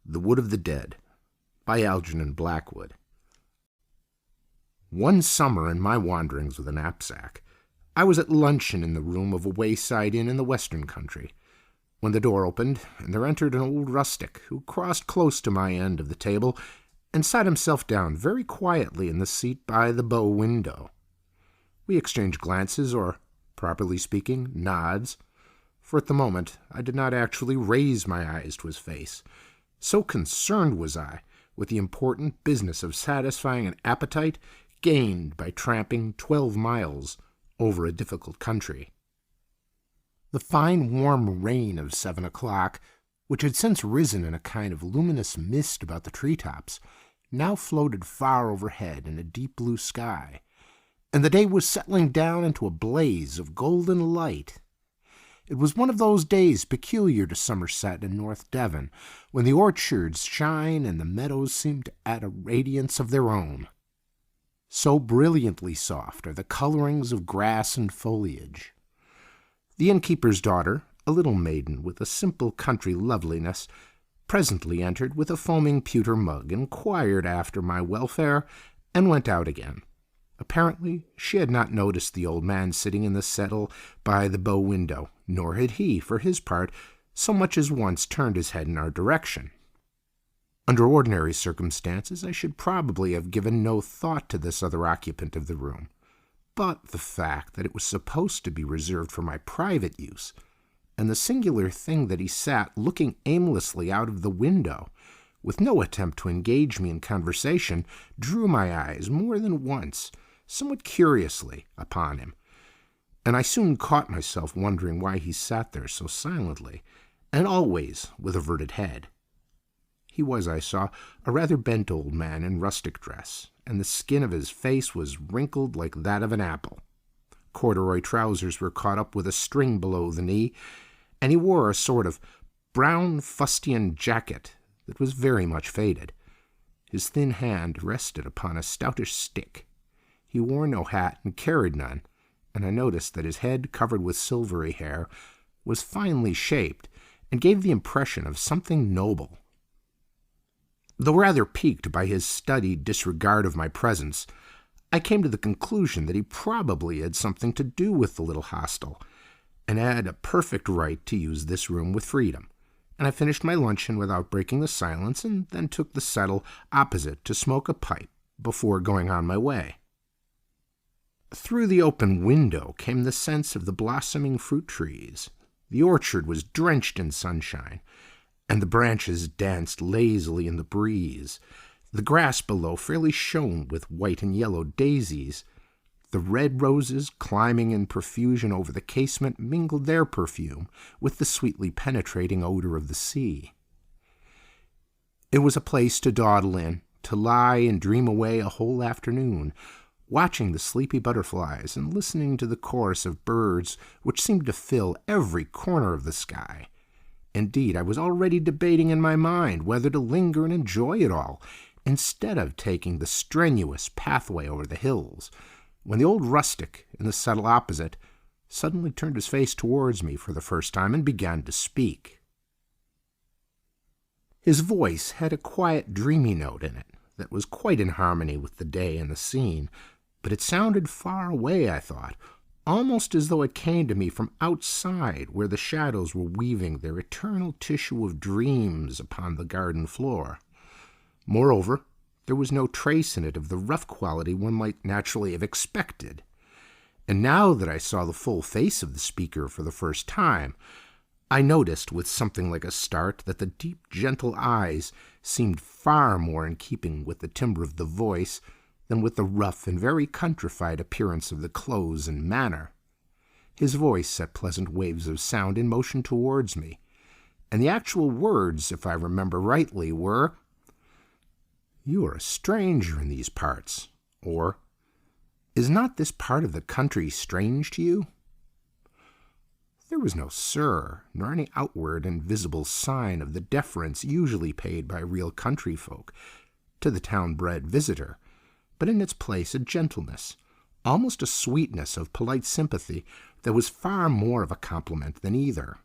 The Wood of the Dead by Algernon Blackwood. One summer in my wanderings with a knapsack, I was at luncheon in the room of a wayside inn in the western country, when the door opened and there entered an old rustic who crossed close to my end of the table and sat himself down very quietly in the seat by the bow window. We exchanged glances, or, properly speaking, nods, for at the moment I did not actually raise my eyes to his face. So concerned was I with the important business of satisfying an appetite gained by tramping 12 miles over a difficult country. The fine warm rain of 7 o'clock, which had since risen in a kind of luminous mist about the treetops, now floated far overhead in a deep blue sky, and the day was settling down into a blaze of golden light. It was one of those days peculiar to Somerset and North Devon, when the orchards shine and the meadows seem to add a radiance of their own. So brilliantly soft are the colorings of grass and foliage. The innkeeper's daughter, a little maiden with a simple country loveliness, presently entered with a foaming pewter mug, inquired after my welfare, and went out again. Apparently, she had not noticed the old man sitting in the settle by the bow window, nor had he, for his part, so much as once turned his head in our direction. Under ordinary circumstances, I should probably have given no thought to this other occupant of the room, but the fact that it was supposed to be reserved for my private use, and the singular thing that he sat looking aimlessly out of the window, with no attempt to engage me in conversation, drew my eyes more than once, somewhat curiously, upon him, and I soon caught myself wondering why he sat there so silently, and always with averted head. He was, I saw, a rather bent old man in rustic dress, and the skin of his face was wrinkled like that of an apple. Corduroy trousers were caught up with a string below the knee, and he wore a sort of brown fustian jacket that was very much faded. His thin hand rested upon a stoutish stick. He wore no hat and carried none, and I noticed that his head, covered with silvery hair, was finely shaped and gave the impression of something noble. Though rather piqued by his studied disregard of my presence, I came to the conclusion that he probably had something to do with the little hostel, and had a perfect right to use this room with freedom, and I finished my luncheon without breaking the silence, and then took the settle opposite to smoke a pipe before going on my way. Through the open window came the sense of the blossoming fruit trees. The orchard was drenched in sunshine, and the branches danced lazily in the breeze. The grass below fairly shone with white and yellow daisies. The red roses, climbing in profusion over the casement, mingled their perfume with the sweetly penetrating odor of the sea. It was a place to dawdle in, to lie and dream away a whole afternoon, watching the sleepy butterflies and listening to the chorus of birds which seemed to fill every corner of the sky. Indeed, I was already debating in my mind whether to linger and enjoy it all, instead of taking the strenuous pathway over the hills, when the old rustic in the settle opposite suddenly turned his face towards me for the first time and began to speak. His voice had a quiet, dreamy note in it that was quite in harmony with the day and the scene, but it sounded far away, I thought, almost as though it came to me from outside, where the shadows were weaving their eternal tissue of dreams upon the garden floor. Moreover, there was no trace in it of the rough quality one might naturally have expected. And now that I saw the full face of the speaker for the first time, I noticed with something like a start that the deep, gentle eyes seemed far more in keeping with the timbre of the voice than with the rough and very countrified appearance of the clothes and manner. His voice set pleasant waves of sound in motion towards me, and the actual words, if I remember rightly, were, "You are a stranger in these parts," or, "Is not this part of the country strange to you?" There was no "sir," nor any outward and visible sign of the deference usually paid by real country folk to the town-bred visitor, but in its place a gentleness, almost a sweetness of polite sympathy that was far more of a compliment than either.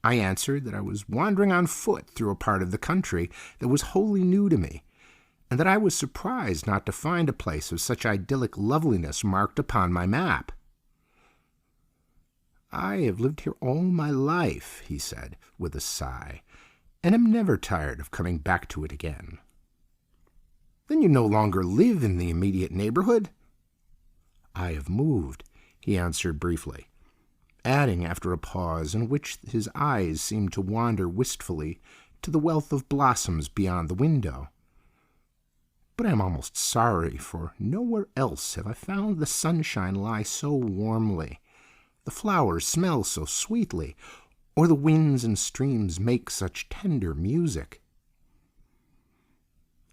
I answered that I was wandering on foot through a part of the country that was wholly new to me, and that I was surprised not to find a place of such idyllic loveliness marked upon my map. "I have lived here all my life," he said, with a sigh, "and am never tired of coming back to it again." "Then you no longer live in the immediate neighborhood?" "I have moved," he answered briefly, adding after a pause in which his eyes seemed to wander wistfully to the wealth of blossoms beyond the window. "But I am almost sorry, for nowhere else have I found the sunshine lie so warmly, the flowers smell so sweetly, or the winds and streams make such tender music."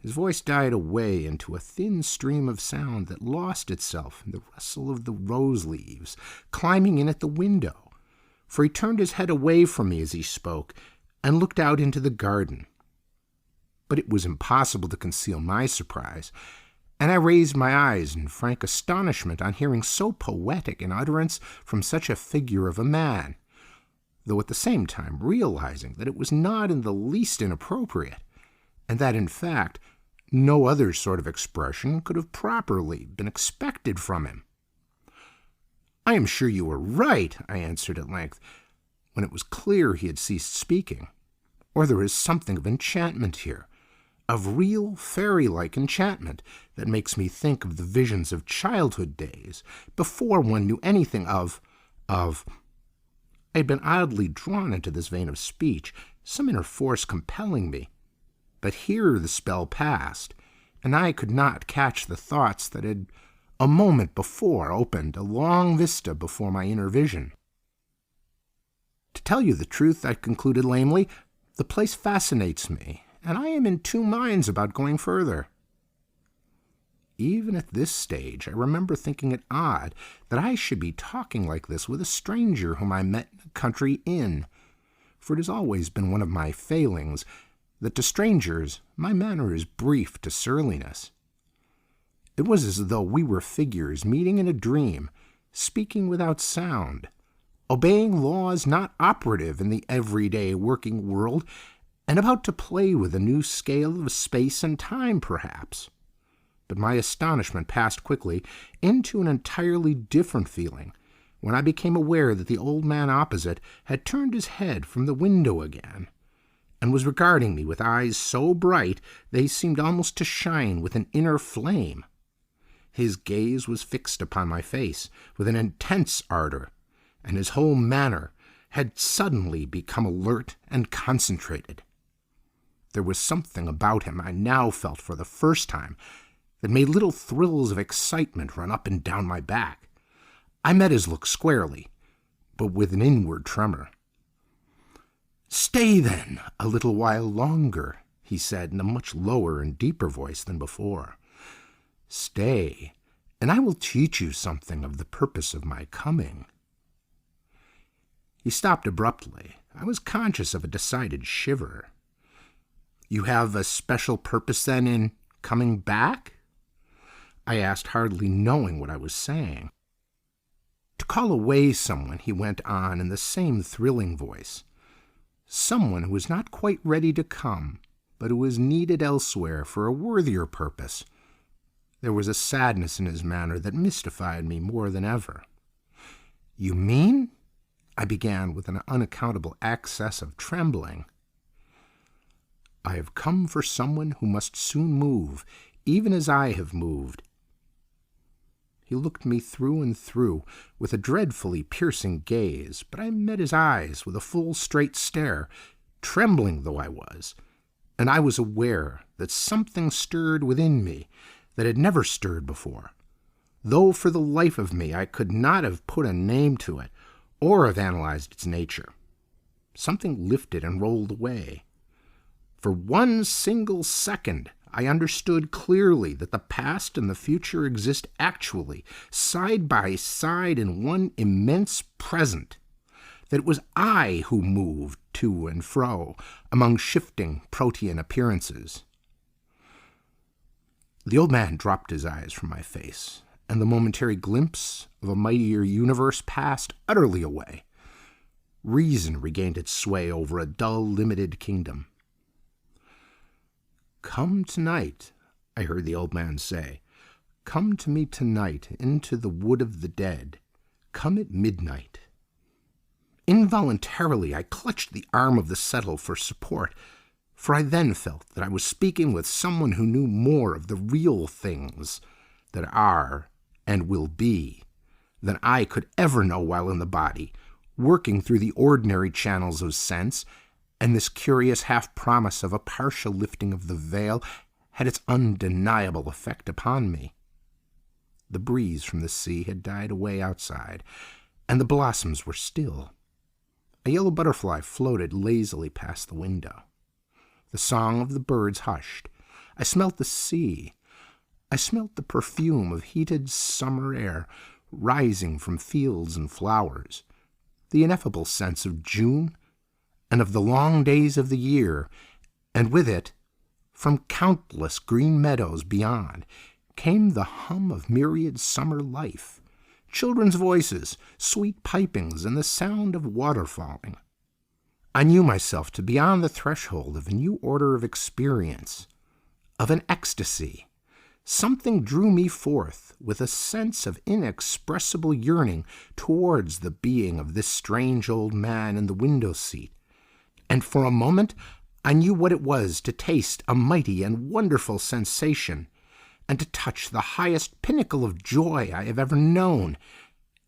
His voice died away into a thin stream of sound that lost itself in the rustle of the rose leaves climbing in at the window, for he turned his head away from me as he spoke and looked out into the garden. But it was impossible to conceal my surprise, and I raised my eyes in frank astonishment on hearing so poetic an utterance from such a figure of a man, though at the same time realizing that it was not in the least inappropriate, and that, in fact, no other sort of expression could have properly been expected from him. "I am sure you are right," I answered at length, when it was clear he had ceased speaking, "or there is something of enchantment here, of real fairy-like enchantment that makes me think of the visions of childhood days, before one knew anything of... I had been oddly drawn into this vein of speech, some inner force compelling me. But here the spell passed, and I could not catch the thoughts that had a moment before opened a long vista before my inner vision. "To tell you the truth," I concluded lamely, "the place fascinates me, and I am in two minds about going further." Even at this stage, I remember thinking it odd that I should be talking like this with a stranger whom I met in a country inn, for it has always been one of my failings that to strangers my manner is brief to surliness. It was as though we were figures meeting in a dream, speaking without sound, obeying laws not operative in the everyday working world, and about to play with a new scale of space and time, perhaps. But my astonishment passed quickly into an entirely different feeling when I became aware that the old man opposite had turned his head from the window again, and was regarding me with eyes so bright they seemed almost to shine with an inner flame. His gaze was fixed upon my face with an intense ardor, and his whole manner had suddenly become alert and concentrated. There was something about him I now felt for the first time that made little thrills of excitement run up and down my back. I met his look squarely, but with an inward tremor. "Stay, then, a little while longer," he said in a much lower and deeper voice than before. "Stay, and I will teach you something of the purpose of my coming." He stopped abruptly. I was conscious of a decided shiver. "You have a special purpose, then, in coming back?" I asked, hardly knowing what I was saying. "To call away someone," he went on in the same thrilling voice. "Someone who is not quite ready to come, but who is needed elsewhere for a worthier purpose." There was a sadness in his manner that mystified me more than ever. "You mean?" I began with an unaccountable access of trembling. "I have come for someone who must soon move, even as I have moved." He looked me through and through with a dreadfully piercing gaze, but I met his eyes with a full straight stare, trembling though I was, and I was aware that something stirred within me that had never stirred before, though for the life of me I could not have put a name to it or have analyzed its nature. Something lifted and rolled away. For one single second I understood clearly that the past and the future exist actually, side by side in one immense present, that it was I who moved to and fro among shifting protean appearances. The old man dropped his eyes from my face, and the momentary glimpse of a mightier universe passed utterly away. Reason regained its sway over a dull, limited kingdom. "Come tonight," I heard the old man say. "Come to me tonight into the wood of the dead. Come at midnight." Involuntarily, I clutched the arm of the settle for support, for I then felt that I was speaking with someone who knew more of the real things that are and will be than I could ever know while in the body, working through the ordinary channels of sense, and this curious half-promise of a partial lifting of the veil had its undeniable effect upon me. The breeze from the sea had died away outside, and the blossoms were still. A yellow butterfly floated lazily past the window. The song of the birds hushed. I smelt the sea. I smelt the perfume of heated summer air rising from fields and flowers, the ineffable sense of June and of the long days of the year, and with it, from countless green meadows beyond, came the hum of myriad summer life, children's voices, sweet pipings, and the sound of water falling. I knew myself to be on the threshold of a new order of experience, of an ecstasy. Something drew me forth with a sense of inexpressible yearning towards the being of this strange old man in the window seat, and for a moment I knew what it was to taste a mighty and wonderful sensation, and to touch the highest pinnacle of joy I have ever known.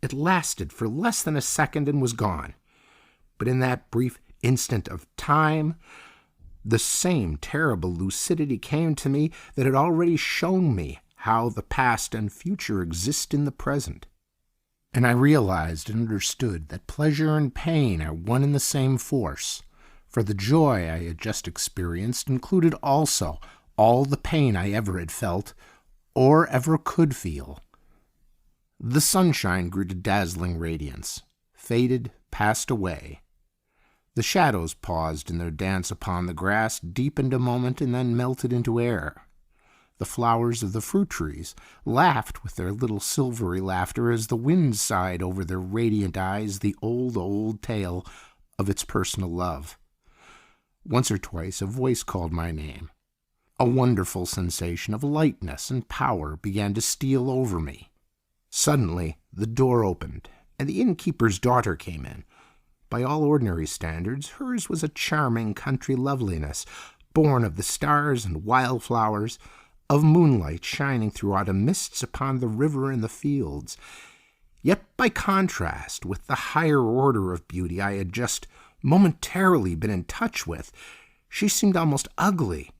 It lasted for less than a second and was gone, but in that brief instant of time, the same terrible lucidity came to me that had already shown me how the past and future exist in the present, and I realized and understood that pleasure and pain are one and the same force, for the joy I had just experienced included also all the pain I ever had felt or ever could feel. The sunshine grew to dazzling radiance, faded, passed away. The shadows paused in their dance upon the grass, deepened a moment, and then melted into air. The flowers of the fruit trees laughed with their little silvery laughter as the wind sighed over their radiant eyes the old, old tale of its personal love. Once or twice a voice called my name. A wonderful sensation of lightness and power began to steal over me. Suddenly the door opened, and the innkeeper's daughter came in. By all ordinary standards, hers was a charming country loveliness, born of the stars and wildflowers, of moonlight shining through autumn mists upon the river and the fields. Yet by contrast with the higher order of beauty I had just momentarily been in touch with, she seemed almost ugly.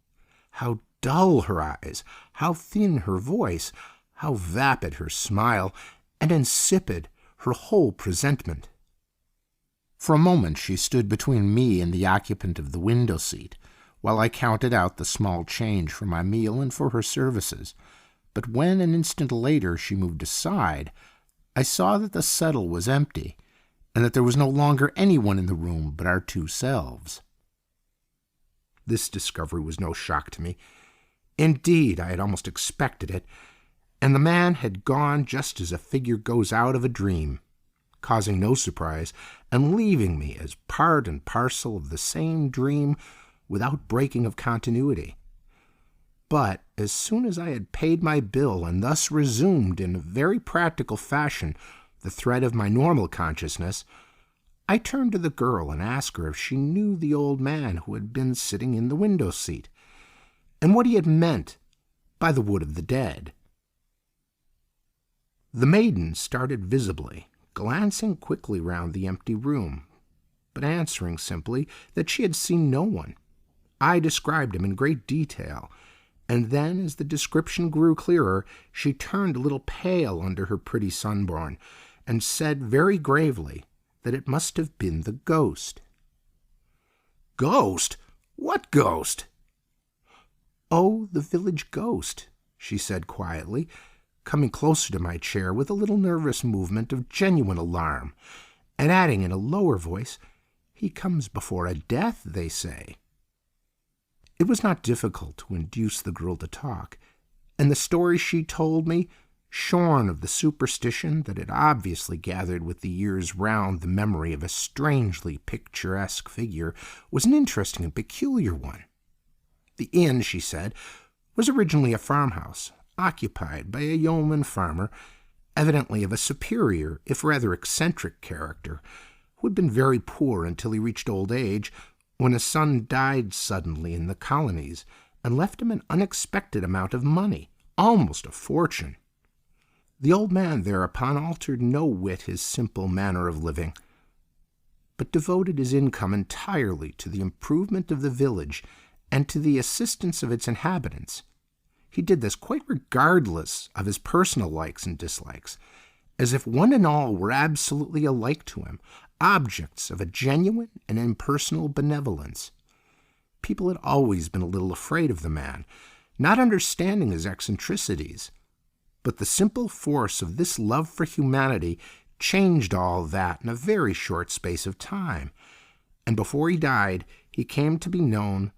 How dull her eyes, how thin her voice, how vapid her smile, and insipid her whole presentment. For a moment she stood between me and the occupant of the window seat, while I counted out the small change for my meal and for her services. But when, an instant later, she moved aside, I saw that the settle was empty, and that there was no longer anyone in the room but our two selves. This discovery was no shock to me. Indeed, I had almost expected it, and the man had gone just as a figure goes out of a dream, causing no surprise, and leaving me as part and parcel of the same dream without breaking of continuity. But as soon as I had paid my bill and thus resumed in a very practical fashion the thread of my normal consciousness, I turned to the girl and asked her if she knew the old man who had been sitting in the window seat, and what he had meant by the wood of the dead. The maiden started visibly, glancing quickly round the empty room, but answering simply that she had seen no one. I described him in great detail, and then, as the description grew clearer, she turned a little pale under her pretty sunburn, and said very gravely that it must have been the ghost. "Ghost? What ghost?" "Oh, the village ghost," she said quietly, coming closer to my chair with a little nervous movement of genuine alarm, and adding in a lower voice, "He comes before a death, they say." It was not difficult to induce the girl to talk, and the story she told me shorn of the superstition that had obviously gathered with the years round the memory of a strangely picturesque figure, was an interesting and peculiar one. The inn, she said, was originally a farmhouse, occupied by a yeoman farmer, evidently of a superior, if rather eccentric character, who had been very poor until he reached old age, when his son died suddenly in the colonies and left him an unexpected amount of money, almost a fortune. The old man thereupon altered no whit his simple manner of living, but devoted his income entirely to the improvement of the village and to the assistance of its inhabitants. He did this quite regardless of his personal likes and dislikes, as if one and all were absolutely alike to him, objects of a genuine and impersonal benevolence. People had always been a little afraid of the man, not understanding his eccentricities, but the simple force of this love for humanity changed all that in a very short space of time, and before he died he came to be known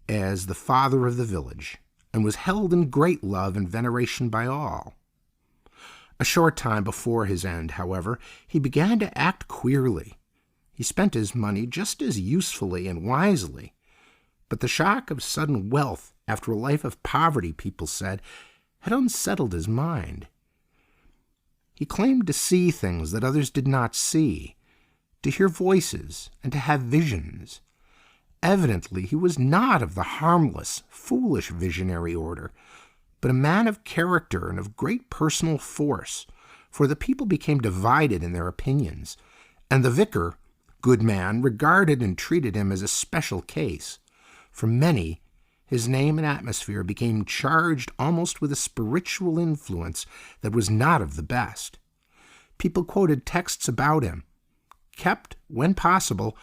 as the father of the village, and was held in great love and veneration by all. A short time before his end, however, he began to act queerly. He spent his money just as usefully and wisely, but the shock of sudden wealth after a life of poverty, people said, had unsettled his mind. He claimed to see things that others did not see, to hear voices, and to have visions. Evidently, he was not of the harmless, foolish visionary order, but a man of character and of great personal force, for the people became divided in their opinions, and the vicar, good man, regarded and treated him as a special case. For many, his name and atmosphere became charged almost with a spiritual influence that was not of the best. People quoted texts about him, kept, when possible,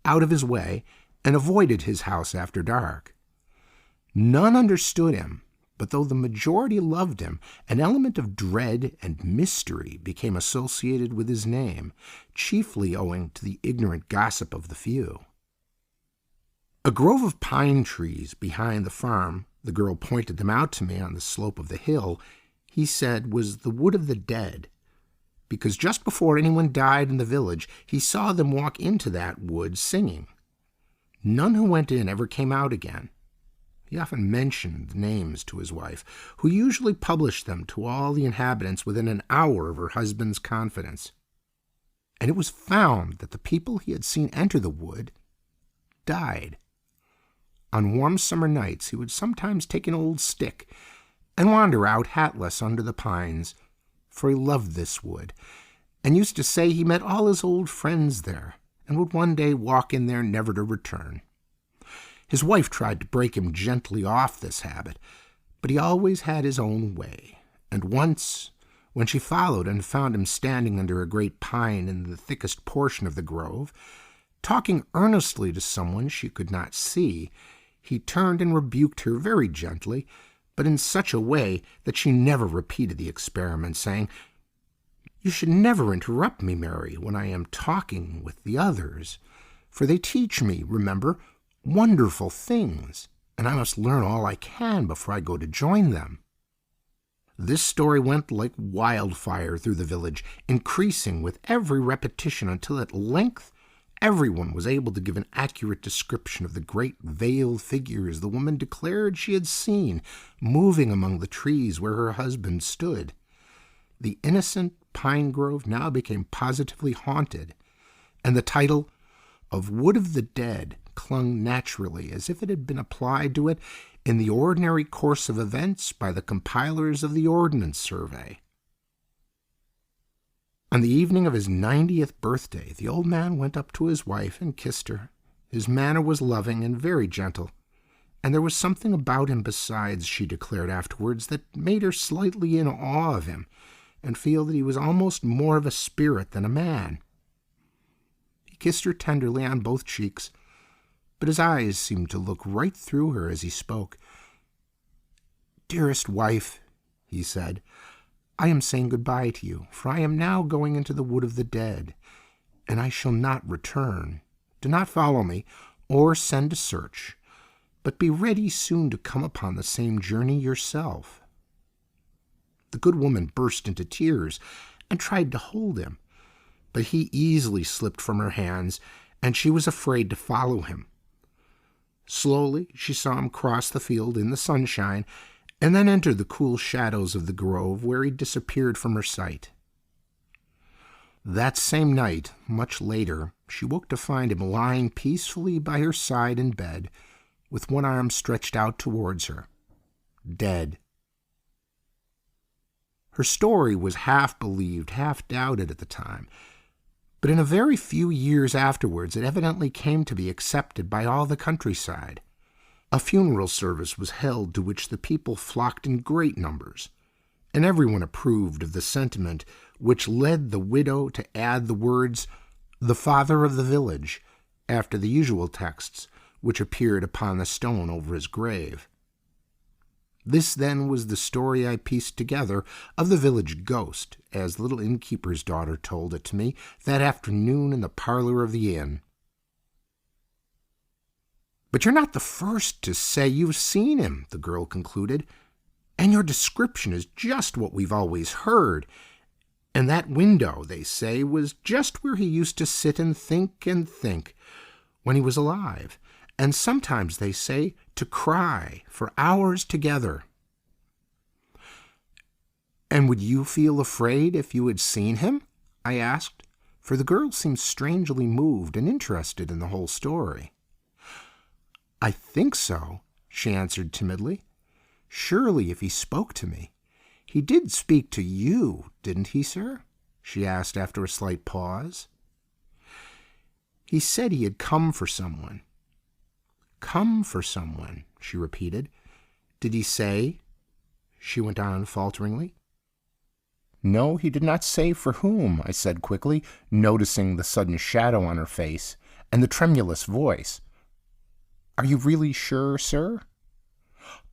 out of his way, and avoided his house after dark. None understood him, but though the majority loved him, an element of dread and mystery became associated with his name, chiefly owing to the ignorant gossip of the few. A grove of pine trees behind the farm, the girl pointed them out to me on the slope of the hill, he said was the wood of the dead, because just before anyone died in the village, he saw them walk into that wood singing. None who went in ever came out again. He often mentioned names to his wife, who usually published them to all the inhabitants within an hour of her husband's confidence. And it was found that the people he had seen enter the wood died. On warm summer nights he would sometimes take an old stick and wander out hatless under the pines, for he loved this wood, and used to say he met all his old friends there, and would one day walk in there never to return. His wife tried to break him gently off this habit, but he always had his own way, and once, when she followed and found him standing under a great pine in the thickest portion of the grove, talking earnestly to someone she could not see, he turned and rebuked her very gently, but in such a way that she never repeated the experiment, saying, "You should never interrupt me, Mary, when I am talking with the others, for they teach me, remember, wonderful things, and I must learn all I can before I go to join them." This story went like wildfire through the village, increasing with every repetition until at length everyone was able to give an accurate description of the great veiled figures the woman declared she had seen moving among the trees where her husband stood. The innocent pine grove now became positively haunted, and the title of Wood of the Dead clung naturally, as if it had been applied to it in the ordinary course of events by the compilers of the Ordnance Survey. On the evening of his 90th birthday, the old man went up to his wife and kissed her. His manner was loving and very gentle, and there was something about him besides, she declared afterwards, that made her slightly in awe of him, and feel that he was almost more of a spirit than a man. He kissed her tenderly on both cheeks, but his eyes seemed to look right through her as he spoke. "Dearest wife," he said, "I am saying goodbye to you, for I am now going into the wood of the dead, and I shall not return. Do not follow me, or send to search, but be ready soon to come upon the same journey yourself." The good woman burst into tears and tried to hold him, but he easily slipped from her hands, and she was afraid to follow him. Slowly, she saw him cross the field in the sunshine, and then enter the cool shadows of the grove, where he disappeared from her sight. That same night, much later, she woke to find him lying peacefully by her side in bed, with one arm stretched out towards her, dead. Her story was half believed, half doubted at the time, but in a very few years afterwards it evidently came to be accepted by all the countryside. A funeral service was held to which the people flocked in great numbers, and everyone approved of the sentiment which led the widow to add the words, "the father of the village," after the usual texts which appeared upon the stone over his grave. This, then, was the story I pieced together of the village ghost, as the little innkeeper's daughter told it to me that afternoon in the parlor of the inn. "But you're not the first to say you've seen him," the girl concluded, "and your description is just what we've always heard. And that window, they say, was just where he used to sit and think when he was alive. And sometimes, they say, to cry for hours together." "And would you feel afraid if you had seen him?" I asked, for the girl seemed strangely moved and interested in the whole story. "I think so," she answered timidly. "Surely, if he spoke to me. He did speak to you, didn't he, sir?" she asked after a slight pause. "He said he had come for someone." "Come for someone," she repeated. "Did he say?" she went on falteringly. "No, he did not say for whom," I said quickly, noticing the sudden shadow on her face and the tremulous voice. "Are you really sure, sir?"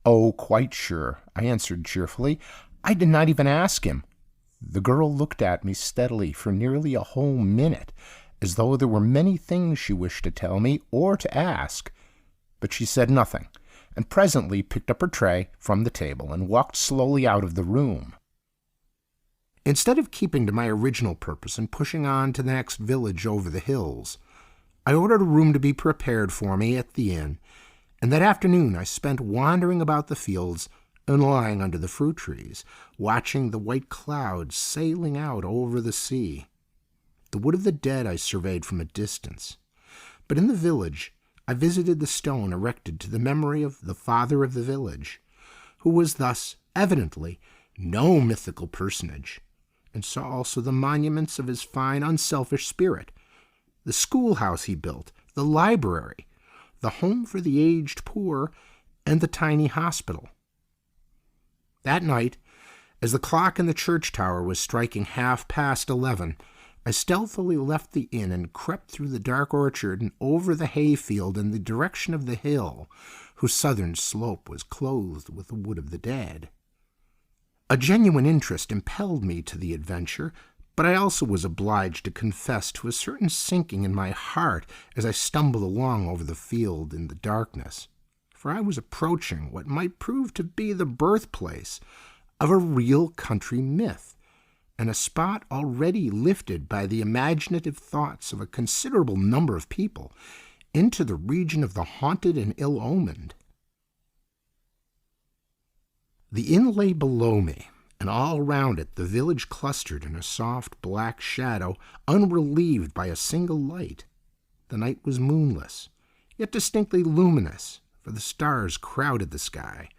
"Oh, quite sure," I answered cheerfully. "I did not even ask him." The girl looked at me steadily for nearly a whole minute, as though there were many things she wished to tell me or to ask. But she said nothing, and presently picked up her tray from the table and walked slowly out of the room. Instead of keeping to my original purpose and pushing on to the next village over the hills, I ordered a room to be prepared for me at the inn, and that afternoon I spent wandering about the fields and lying under the fruit trees, watching the white clouds sailing out over the sea. The wood of the dead I surveyed from a distance, but in the village I visited the stone erected to the memory of the father of the village, who was thus evidently no mythical personage, and saw also the monuments of his fine, unselfish spirit, the schoolhouse he built, the library, the home for the aged poor, and the tiny hospital. That night, as the clock in the church tower was striking 11:30, I stealthily left the inn and crept through the dark orchard and over the hayfield in the direction of the hill, whose southern slope was clothed with the wood of the dead. A genuine interest impelled me to the adventure, but I also was obliged to confess to a certain sinking in my heart as I stumbled along over the field in the darkness, for I was approaching what might prove to be the birthplace of a real country myth, and a spot already lifted by the imaginative thoughts of a considerable number of people into the region of the haunted and ill-omened. The inn lay below me, and all round it the village clustered in a soft black shadow, unrelieved by a single light. The night was moonless, yet distinctly luminous, for the stars crowded the sky.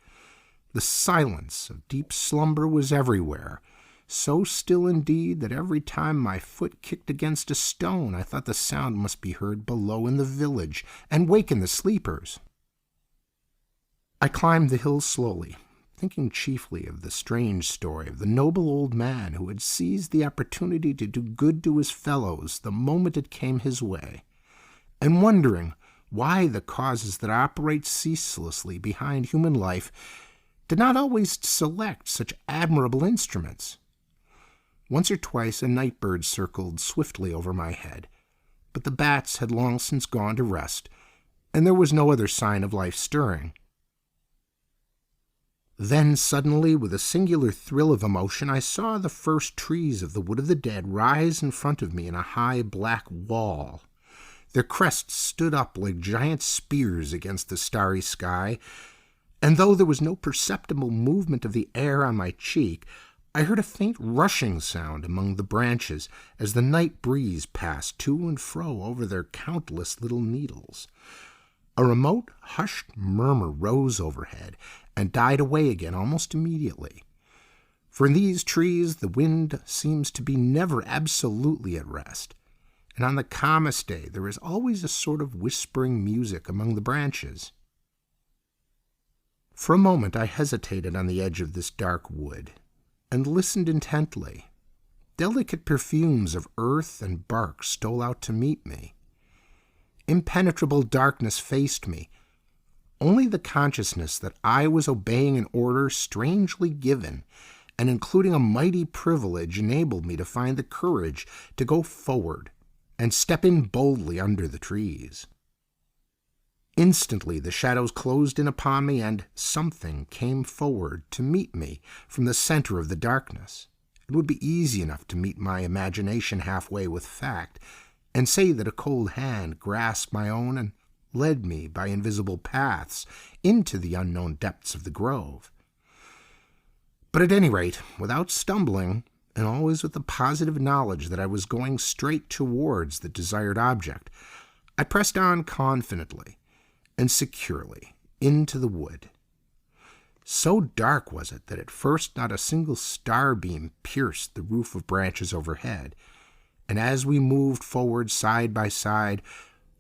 The silence of deep slumber was everywhere, so still indeed that every time my foot kicked against a stone I thought the sound must be heard below in the village and waken the sleepers. I climbed the hill slowly, thinking chiefly of the strange story of the noble old man who had seized the opportunity to do good to his fellows the moment it came his way, and wondering why the causes that operate ceaselessly behind human life did not always select such admirable instruments. Once or twice a night bird circled swiftly over my head, but the bats had long since gone to rest, and there was no other sign of life stirring. Then suddenly, with a singular thrill of emotion, I saw the first trees of the Wood of the Dead rise in front of me in a high black wall. Their crests stood up like giant spears against the starry sky, and though there was no perceptible movement of the air on my cheek, I heard a faint rushing sound among the branches as the night breeze passed to and fro over their countless little needles. A remote, hushed murmur rose overhead and died away again almost immediately. For in these trees the wind seems to be never absolutely at rest, and on the calmest day there is always a sort of whispering music among the branches. For a moment I hesitated on the edge of this dark wood, and listened intently. Delicate perfumes of earth and bark stole out to meet me. Impenetrable darkness faced me. Only the consciousness that I was obeying an order strangely given, and including a mighty privilege, enabled me to find the courage to go forward and step in boldly under the trees. Instantly the shadows closed in upon me, and something came forward to meet me from the center of the darkness. It would be easy enough to meet my imagination halfway with fact, and say that a cold hand grasped my own and led me by invisible paths into the unknown depths of the grove. But at any rate, without stumbling, and always with the positive knowledge that I was going straight towards the desired object, I pressed on confidently and securely into the wood. So dark was it that at first not a single starbeam pierced the roof of branches overhead, and as we moved forward side by side,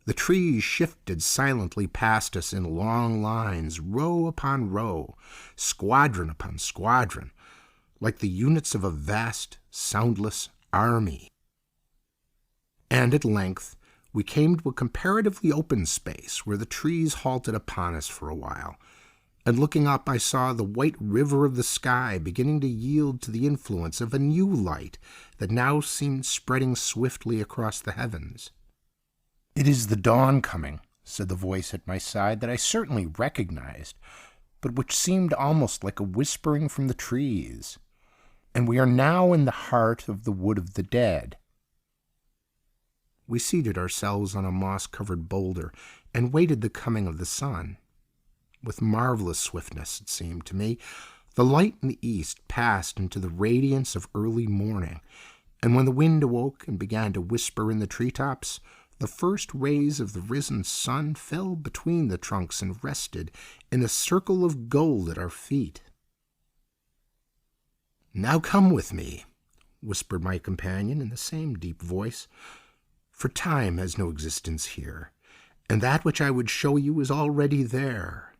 the trees shifted silently past us in long lines, row upon row, squadron upon squadron, like the units of a vast, soundless army. And at length we came to a comparatively open space where the trees halted upon us for a while, and looking up I saw the white river of the sky beginning to yield to the influence of a new light that now seemed spreading swiftly across the heavens. "It is the dawn coming," said the voice at my side that I certainly recognized, but which seemed almost like a whispering from the trees. "And we are now in the heart of the Wood of the Dead." We seated ourselves on a moss-covered boulder and waited the coming of the sun. With marvelous swiftness, it seemed to me, the light in the east passed into the radiance of early morning, and when the wind awoke and began to whisper in the treetops, the first rays of the risen sun fell between the trunks and rested in a circle of gold at our feet. "Now come with me," whispered my companion in the same deep voice, "for time has no existence here, and that which I would show you is already there."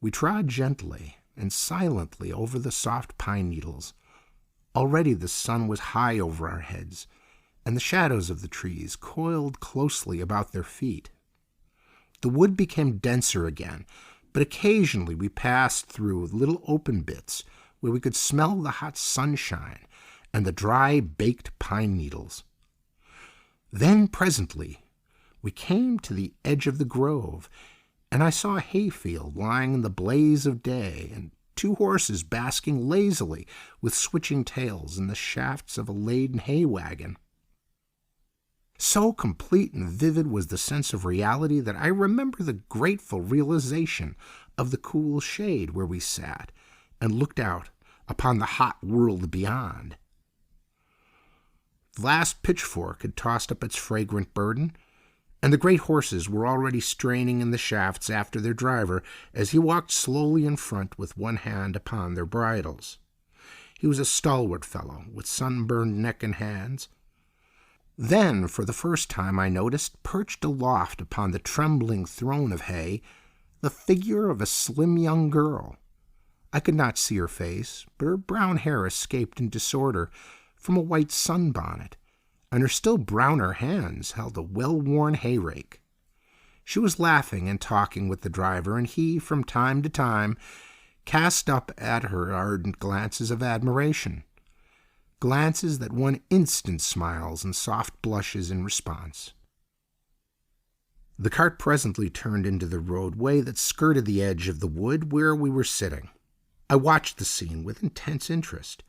We trod gently and silently over the soft pine needles. Already the sun was high over our heads, and the shadows of the trees coiled closely about their feet. The wood became denser again, but occasionally we passed through little open bits where we could smell the hot sunshine and the dry, baked pine needles. Then presently we came to the edge of the grove, and I saw a hayfield lying in the blaze of day, and two horses basking lazily with switching tails in the shafts of a laden hay wagon. So complete and vivid was the sense of reality that I remember the grateful realization of the cool shade where we sat and looked out upon the hot world beyond. The last pitchfork had tossed up its fragrant burden, and the great horses were already straining in the shafts after their driver as he walked slowly in front with one hand upon their bridles. He was a stalwart fellow with sunburned neck and hands. Then, for the first time, I noticed, perched aloft upon the trembling throne of hay, the figure of a slim young girl. I could not see her face, but her brown hair escaped in disorder from a white sunbonnet, and her still browner hands held a well-worn hay-rake. She was laughing and talking with the driver, and he, from time to time, cast up at her ardent glances of admiration, glances that won instant smiles and soft blushes in response. The cart presently turned into the roadway that skirted the edge of the wood where we were sitting. I watched the scene with intense interest,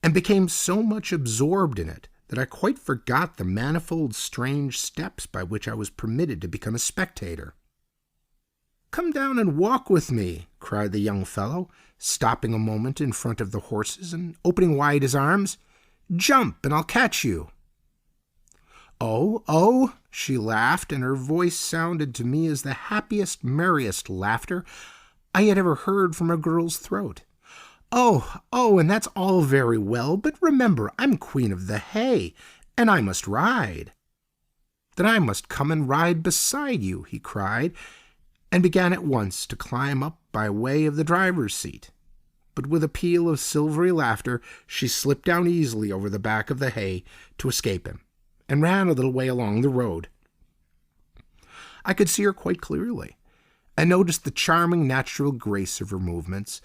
and became so much absorbed in it that I quite forgot the manifold strange steps by which I was permitted to become a spectator. "Come down and walk with me," cried the young fellow, stopping a moment in front of the horses and opening wide his arms. "Jump, and I'll catch you." "Oh, oh," she laughed, and her voice sounded to me as the happiest, merriest laughter I had ever heard from a girl's throat. "Oh, oh, and that's all very well, but remember, I'm queen of the hay, and I must ride." "Then I must come and ride beside you," he cried, and began at once to climb up by way of the driver's seat. But with a peal of silvery laughter, she slipped down easily over the back of the hay to escape him, and ran a little way along the road. I could see her quite clearly, and noticed the charming natural grace of her movements,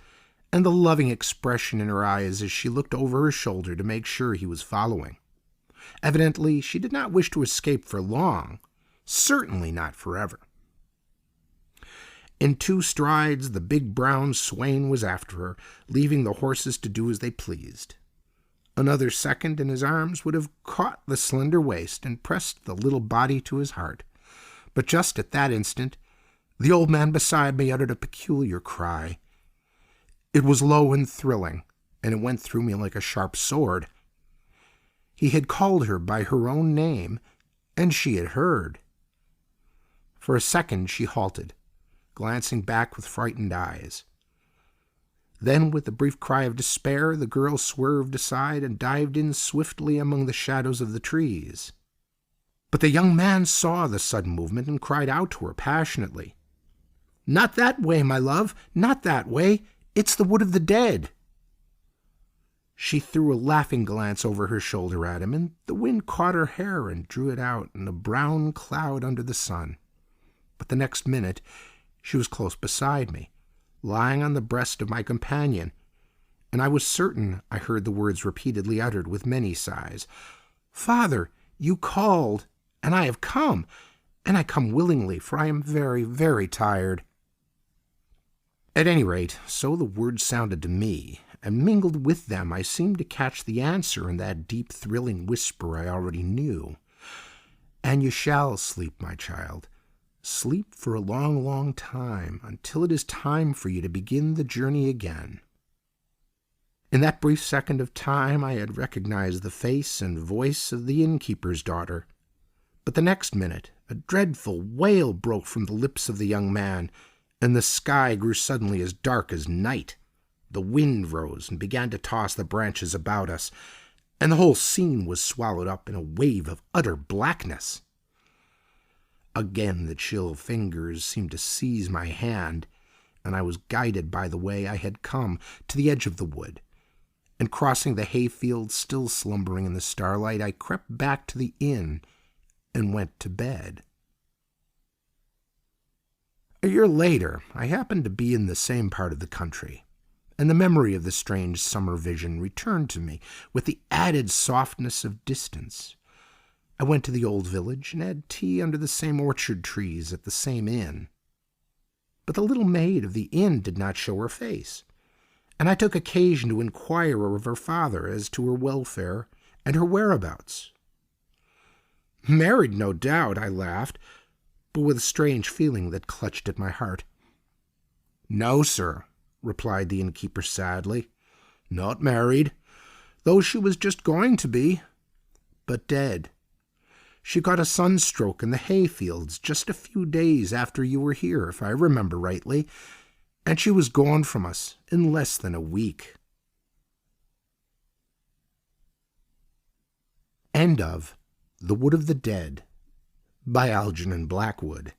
and the loving expression in her eyes as she looked over her shoulder to make sure he was following. Evidently, she did not wish to escape for long, certainly not forever. In 2 strides, the big brown swain was after her, leaving the horses to do as they pleased. Another second, and his arms would have caught the slender waist and pressed the little body to his heart. But just at that instant, the old man beside me uttered a peculiar cry. It was low and thrilling, and it went through me like a sharp sword. He had called her by her own name, and she had heard. For a second she halted, glancing back with frightened eyes. Then, with a brief cry of despair, the girl swerved aside and dived in swiftly among the shadows of the trees. But the young man saw the sudden movement and cried out to her passionately. "Not that way, my love, not that way. It's the wood of the dead." She threw a laughing glance over her shoulder at him, and the wind caught her hair and drew it out in a brown cloud under the sun. But the next minute she was close beside me, lying on the breast of my companion, and I was certain I heard the words repeatedly uttered with many sighs. "Father, you called, and I have come, and I come willingly, for I am very, very tired." At any rate, so the words sounded to me, and mingled with them I seemed to catch the answer in that deep, thrilling whisper I already knew. "And you shall sleep, my child. Sleep for a long, long time, until it is time for you to begin the journey again." In that brief second of time I had recognized the face and voice of the innkeeper's daughter. But the next minute a dreadful wail broke from the lips of the young man, and the sky grew suddenly as dark as night. The wind rose and began to toss the branches about us, and the whole scene was swallowed up in a wave of utter blackness. Again the chill fingers seemed to seize my hand, and I was guided by the way I had come to the edge of the wood, and crossing the hayfield still slumbering in the starlight, I crept back to the inn and went to bed. A year later, I happened to be in the same part of the country, and the memory of the strange summer vision returned to me with the added softness of distance. I went to the old village and had tea under the same orchard trees at the same inn. But the little maid of the inn did not show her face, and I took occasion to inquire of her father as to her welfare and her whereabouts. "Married, no doubt," I laughed, but with a strange feeling that clutched at my heart. "No, sir," replied the innkeeper sadly. "Not married, though she was just going to be, but dead. She got a sunstroke in the hayfields just a few days after you were here, if I remember rightly, and she was gone from us in less than a week." End of The Wood of the Dead by Algernon Blackwood.